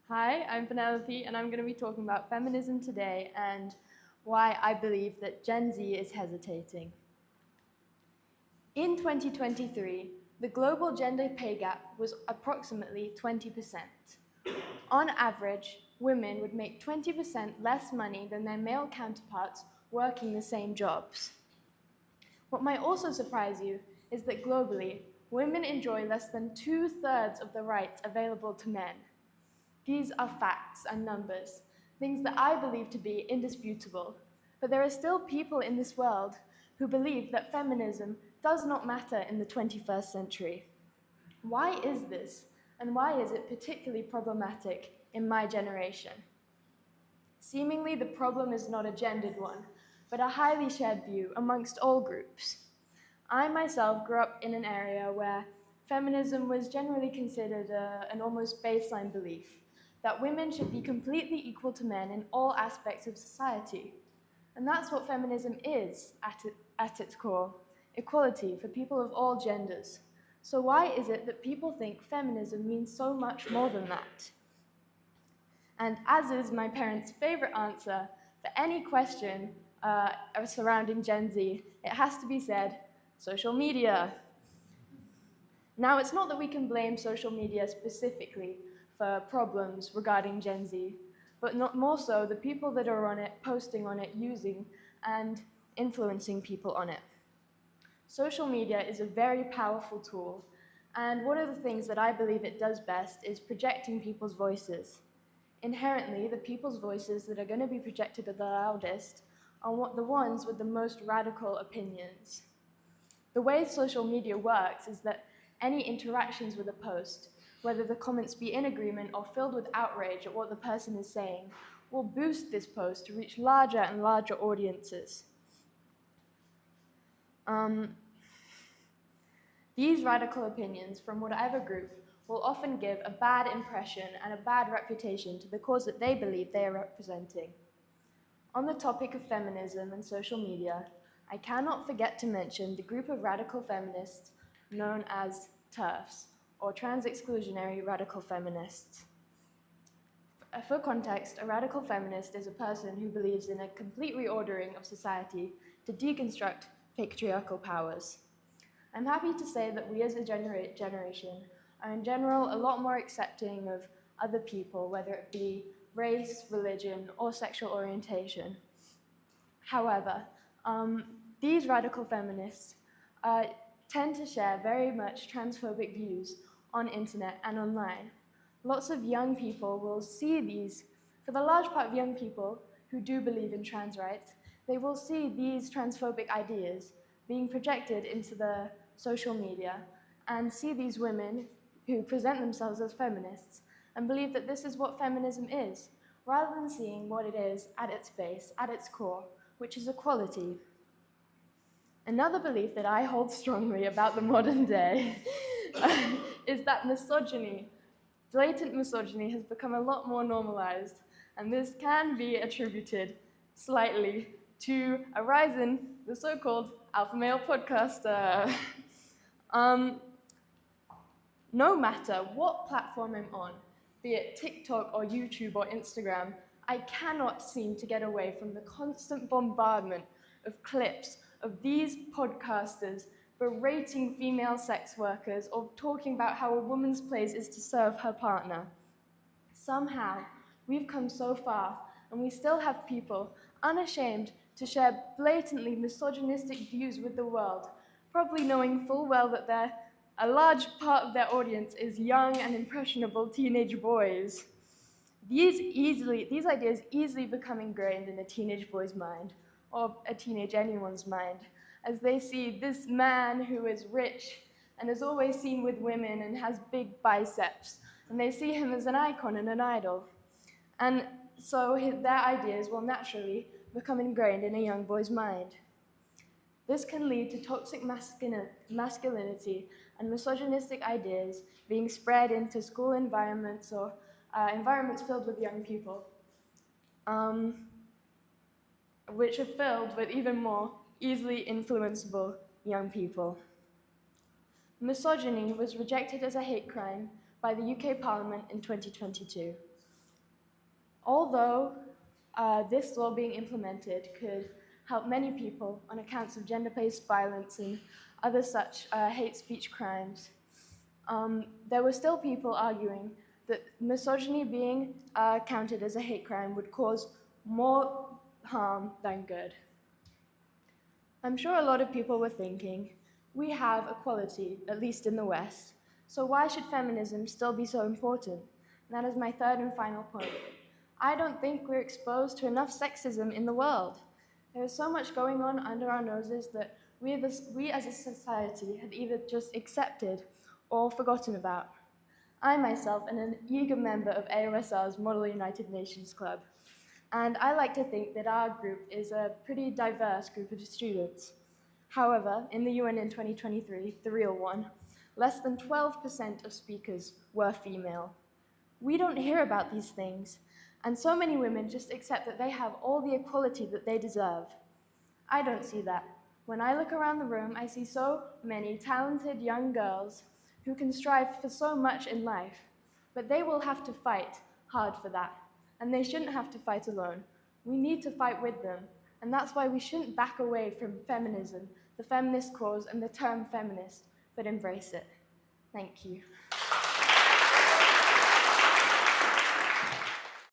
Hi, I'm Penelope, and I'm going to be talking about feminism today and why I believe that Gen Z is hesitating. In 2023, the global gender pay gap was approximately 20%. On average, women would make 20% less money than their male counterparts working the same jobs. What might also surprise you is that globally, women enjoy less than 2/3 of the rights available to men. These are facts and numbers, things that I believe to be indisputable. But there are still people in this world who believe that feminism does not matter in the 21st century. Why is this, and why is it particularly problematic in my generation? Seemingly, the problem is not a gendered one, but a highly shared view amongst all groups. I myself grew up in an area where feminism was generally considered an almost baseline belief that women should be completely equal to men in all aspects of society. And that's what feminism is at its core, equality for people of all genders. So why is it that people think feminism means so much more than that? And as is my parents' favorite answer for any question surrounding Gen Z, it has to be said, social media. Now, it's not that we can blame social media specifically for problems regarding Gen Z, but not more so the people that are on it, posting on it, using, and influencing people on it. Social media is a very powerful tool, and one of the things that I believe it does best is projecting people's voices. Inherently, the people's voices that are going to be projected the loudest are the ones with the most radical opinions. The way social media works is that any interactions with a post, whether the comments be in agreement or filled with outrage at what the person is saying, will boost this post to reach larger and larger audiences. These radical opinions from whatever group will often give a bad impression and a bad reputation to the cause that they believe they are representing. On the topic of feminism and social media, I cannot forget to mention the group of radical feminists known as TERFs, or trans-exclusionary radical feminists. For context, a radical feminist is a person who believes in a complete reordering of society to deconstruct patriarchal powers. I'm happy to say that we as a generation are in general a lot more accepting of other people, whether it be race, religion, or sexual orientation. However, these radical feminists tend to share very much transphobic views on internet and online. Lots of young people will see these, for the large part of young people who do believe in trans rights, they will see these transphobic ideas being projected into the social media and see these women who present themselves as feminists and believe that this is what feminism is, rather than seeing what it is at its base, at its core, which is equality. Another belief that I hold strongly about the modern day is that misogyny, blatant misogyny, has become a lot more normalized, and this can be attributed slightly to a rise in the so-called alpha male podcaster. No matter what platform I'm on, be it TikTok or YouTube or Instagram, I cannot seem to get away from the constant bombardment of clips of these podcasters berating female sex workers or talking about how a woman's place is to serve her partner. Somehow, we've come so far, and we still have people unashamed to share blatantly misogynistic views with the world, probably knowing full well that a large part of their audience is young and impressionable teenage boys. These ideas easily become ingrained in a teenage boy's mind, or a teenage anyone's mind, as they see this man who is rich and is always seen with women and has big biceps, and they see him as an icon and an idol. And so their ideas will naturally become ingrained in a young boy's mind. This can lead to toxic masculinity and misogynistic ideas being spread into school environments or environments filled with young people, which are filled with even more easily influenceable young people. Misogyny was rejected as a hate crime by the UK Parliament in 2022. Although this law being implemented could help many people on accounts of gender-based violence and other such hate speech crimes, there were still people arguing that misogyny being counted as a hate crime would cause more harm than good. I'm sure a lot of people were thinking, we have equality, at least in the West, so why should feminism still be so important? And that is my third and final point. I don't think we're exposed to enough sexism in the world. There is so much going on under our noses that we as a society have either just accepted or forgotten about. I myself am an eager member of AOSR's Model United Nations Club, and I like to think that our group is a pretty diverse group of students. However, in the UN in 2023, the real one, less than 12% of speakers were female. We don't hear about these things, and so many women just accept that they have all the equality that they deserve. I don't see that. When I look around the room, I see so many talented young girls who can strive for so much in life, but they will have to fight hard for that, and they shouldn't have to fight alone. We need to fight with them, and that's why we shouldn't back away from feminism, the feminist cause, and the term feminist, but embrace it. Thank you.